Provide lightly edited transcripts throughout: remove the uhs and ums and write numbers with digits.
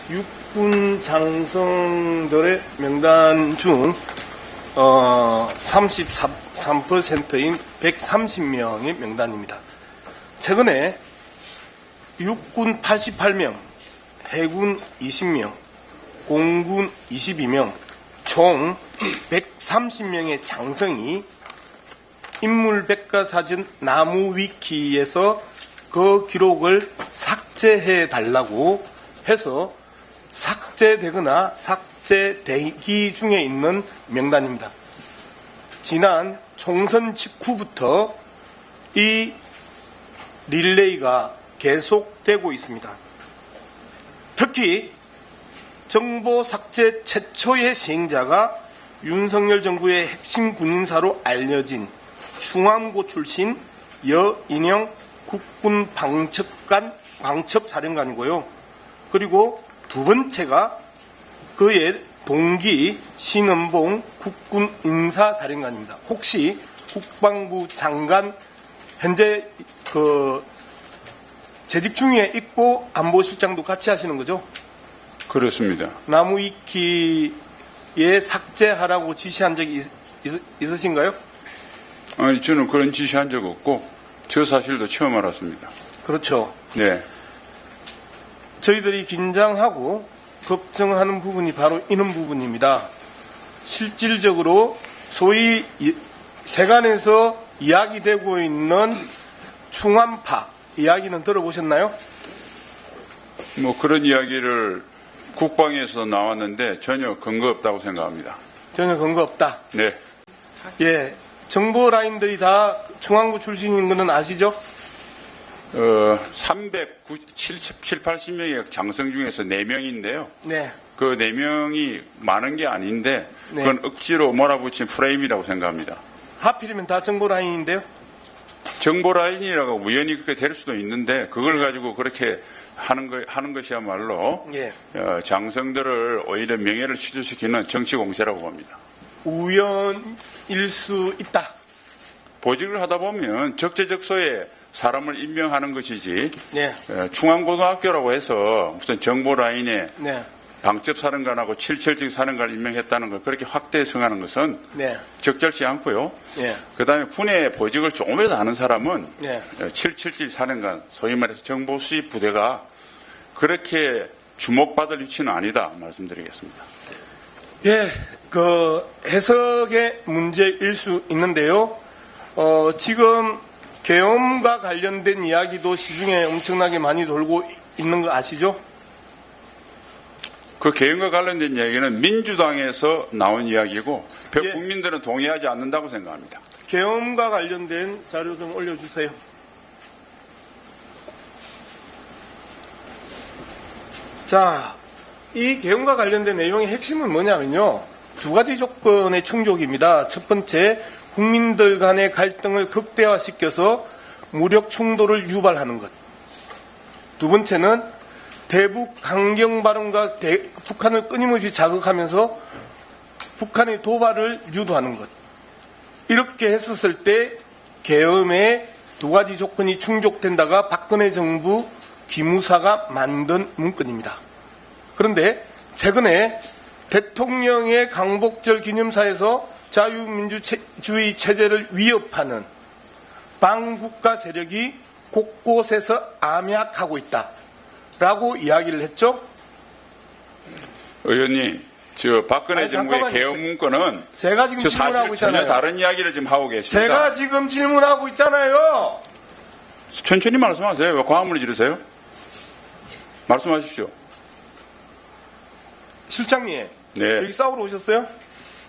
육군 장성들의 명단 중 33%인 130명의 명단입니다. 최근에 육군 88명, 해군 20명, 공군 22명, 총 130명의 장성이 인물백과사전 나무위키에서 그 기록을 삭제해 달라고 해서 삭제되거나 삭제되기 중에 있는 명단입니다. 지난 총선 직후부터 이 릴레이가 계속되고 있습니다. 특히 정보 삭제 최초의 시행자가 윤석열 정부의 핵심 군인사로 알려진 충암고 출신 여인영 국군 방첩사령관이고요. 그리고 두 번째가 그의 동기 신은봉 국군 인사사령관입니다. 혹시 국방부 장관 현재 재직 중에 있고 안보실장도 같이 하시는 거죠? 그렇습니다. 나무위키에 삭제하라고 지시한 적이 있으신가요? 아니, 저는 그런 지시한 적 없고 저 사실도 처음 알았습니다. 그렇죠. 네. 저희들이 긴장하고 걱정하는 부분이 바로 이런 부분입니다. 실질적으로 소위 세간에서 이야기되고 있는 충암파 이야기는 들어보셨나요? 뭐 그런 이야기를 국방에서 나왔는데 전혀 근거 없다고 생각합니다. 전혀 근거 없다. 네. 예, 정보 라인들이 다 충암고 출신인 것은 아시죠? 380명의 장성 중에서 4명인데요. 네. 그 4명이 많은 게 아닌데 네. 그건 억지로 몰아붙인 프레임이라고 생각합니다. 하필이면 다 정보 라인인데요. 정보 라인이라고 우연히 그렇게 될 수도 있는데 그걸 가지고 그렇게 하는 것이야말로 예. 장성들을 오히려 명예를 취소시키는 정치 공세라고 봅니다. 우연일 수 있다. 보직을 하다 보면 적재적소에 사람을 임명하는 것이지 네. 충암고등학교라고 해서 무슨 정보 라인에 네. 방첩사령관하고 777 사령관을 임명했다는 걸 그렇게 확대 성하는 것은 네. 적절치 않고요. 네. 그다음에 군의 보직을 조금이라도 아는 사람은 네. 777 사령관, 소위 말해서 정보 수입 부대가 그렇게 주목받을 위치는 아니다 말씀드리겠습니다. 예, 해석의 문제일 수 있는데요. 지금 계엄과 관련된 이야기도 시중에 엄청나게 많이 돌고 있는 거 아시죠? 그 계엄과 관련된 이야기는 민주당에서 나온 이야기고 예. 국민들은 동의하지 않는다고 생각합니다. 계엄과 관련된 자료 좀 올려주세요. 자, 이 계엄과 관련된 내용의 핵심은 뭐냐면요. 두 가지 조건의 충족입니다. 첫 번째, 국민들 간의 갈등을 극대화시켜서 무력 충돌을 유발하는 것. 두 번째는 대북 강경 발언과 북한을 끊임없이 자극하면서 북한의 도발을 유도하는 것. 이렇게 했었을 때 계엄의 두 가지 조건이 충족된다가 박근혜 정부 기무사가 만든 문건입니다. 그런데 최근에 대통령의 강복절 기념사에서 자유민주주의 체제를 위협하는 반국가 세력이 곳곳에서 암약하고 있다라고 이야기를 했죠. 의원님, 박근혜 아니, 정부의 잠깐만요. 계엄 문건은 제가 지금 사실 질문하고 있잖아요. 전혀 다른 이야기를 지금 하고 계십니다. 제가 지금 질문하고 있잖아요. 천천히 말씀하세요. 왜 과음을 지르세요? 말씀하십시오. 실장님, 네. 여기 싸우러 오셨어요?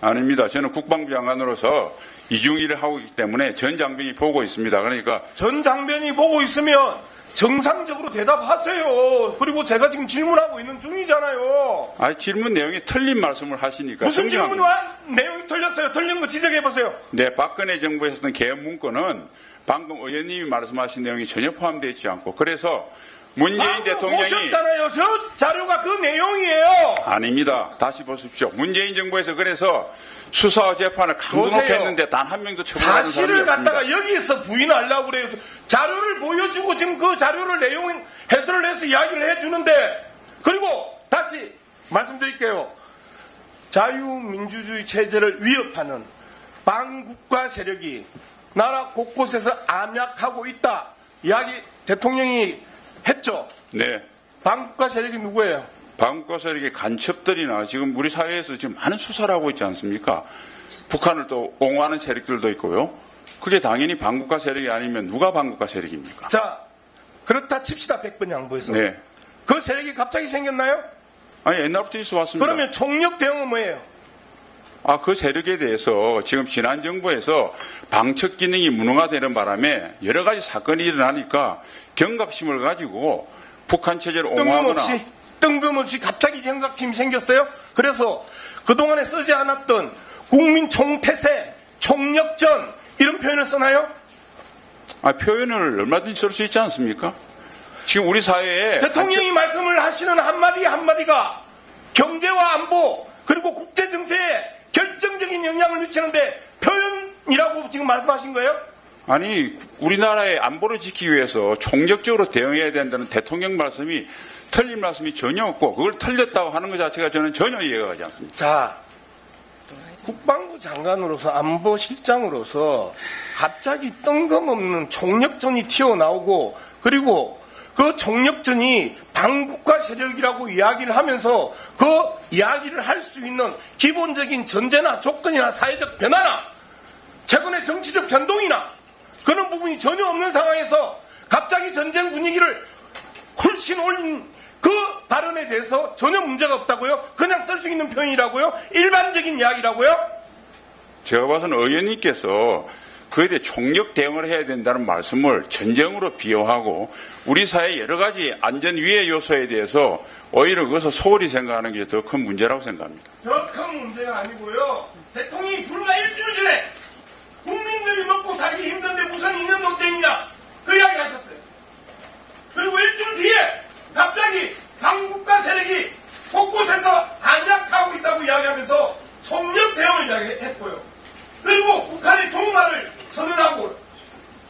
아닙니다. 저는 국방부 장관으로서 이중일을 하고 있기 때문에 전 장병이 보고 있습니다. 그러니까 전 장변이 보고 있으면 정상적으로 대답하세요. 그리고 제가 지금 질문하고 있는 중이잖아요. 질문 내용이 틀린 말씀을 하시니까 무슨 정정합니다. 질문 내용이 틀렸어요? 틀린 거 지적해보세요. 네, 박근혜 정부에서 했던 계엄 문건은 방금 의원님이 말씀하신 내용이 전혀 포함되어 있지 않고 그래서 문재인 대통령이 보셨잖아요. 저 자료가 그 내용이에요. 아닙니다. 다시 보십시오. 문재인 정부에서 그래서 수사와 재판을 강도목했는데 단 한 명도 처벌하는 사람이 사실을 없습니다. 갖다가 여기서 부인하려고 그래요. 자료를 보여주고 지금 그 자료를 내용 해설을 해서 이야기를 해주는데 그리고 다시 말씀드릴게요. 자유민주주의 체제를 위협하는 반국가 세력이 나라 곳곳에서 암약하고 있다. 이야기 대통령이 했죠. 네. 반국가 세력이 누구예요? 반국가 세력의 간첩들이나 지금 우리 사회에서 지금 많은 수사를 하고 있지 않습니까? 북한을 또 옹호하는 세력들도 있고요. 그게 당연히 반국가 세력이 아니면 누가 반국가 세력입니까? 자, 그렇다 칩시다. 100번 양보해서. 네. 그 세력이 갑자기 생겼나요? 아니, 옛날부터 있어 왔습니다. 그러면 총력 대응은 뭐예요? 그 세력에 대해서 지금 지난 정부에서 방첩 기능이 무능화되는 바람에 여러 가지 사건이 일어나니까 경각심을 가지고 북한 체제를 옹호하거나 뜬금없이 갑자기 경각심이 생겼어요. 그래서 그동안에 쓰지 않았던 국민 총태세, 총력전 이런 표현을 쓰나요? 표현을 얼마든지 쓸 수 있지 않습니까? 지금 우리 사회에 대통령이 말씀을 하시는 한마디 한마디가 경제와 안보 그리고 국제 정세에 결정적인 영향을 미치는데 표현이라고 지금 말씀하신 거예요? 아니, 우리나라의 안보를 지키기 위해서 총력적으로 대응해야 된다는 대통령 말씀이 틀린 말씀이 전혀 없고 그걸 틀렸다고 하는 것 자체가 저는 전혀 이해가 가지 않습니다. 자, 국방부 장관으로서 안보실장으로서 갑자기 뜬금없는 총력전이 튀어나오고 그리고 그 총력전이 반국가 세력이라고 이야기를 하면서 그 이야기를 할 수 있는 기본적인 전제나 조건이나 사회적 변화나 최근의 정치적 변동이나 그런 부분이 전혀 없는 상황에서 갑자기 전쟁 분위기를 훨씬 올린 그 발언에 대해서 전혀 문제가 없다고요? 그냥 쓸 수 있는 표현이라고요? 일반적인 이야기라고요? 제가 봐서는 의원님께서 그에 대해 총력 대응을 해야 된다는 말씀을 전쟁으로 비유하고 우리 사회 여러 가지 안전 위해 요소에 대해서 오히려 그것을 소홀히 생각하는 게 더 큰 문제라고 생각합니다. 더 큰 문제가 아니고요. 대통령이 불과 일주일 전에 국민들이 먹고 살기 힘든데 무슨 이념 논쟁이냐 그 이야기 하셨어요. 그리고 일주일 뒤에 갑자기 반국가 세력이 곳곳에서 안약하고 있다고 이야기하면서 총력 대응을 이야기했고요. 그리고 북한의 종말을 선언하고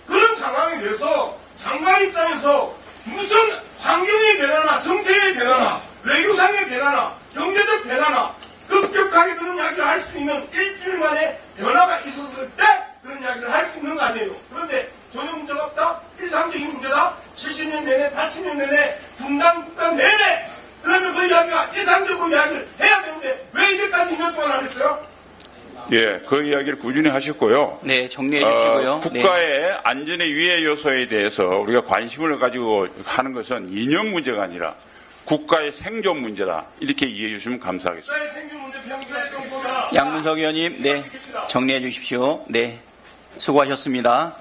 그런 상황에 대해서 장관 입장에서 무슨 환경의 변화나 정세의 변화나 외교상의 변화나 경제적 변화나 급격하게 그런 이야기를 할 수 있는 일주일 만에 변화가 있었을 때 그런 이야기를 할 수 있는 거 아니에요. 그런데 전혀 문제가 없다. 일상적인 문제다. 70년 내내 80년 내내 분단 국가 내내 그러면 그 이야기가 일상적으로 이야기를 해야 되는데 왜 이제까지 2년 동안 안 했어요? 예, 그 이야기를 꾸준히 하셨고요. 네, 정리해 주시고요. 국가의 안전의 위해 요소에 대해서 우리가 관심을 가지고 하는 것은 이념 문제가 아니라 국가의 생존 문제다. 이렇게 이해해 주시면 감사하겠습니다. 국가의 생존 문제 평소에 좀 보면 양문석 의원님, 네, 정리해 주십시오. 네, 수고하셨습니다.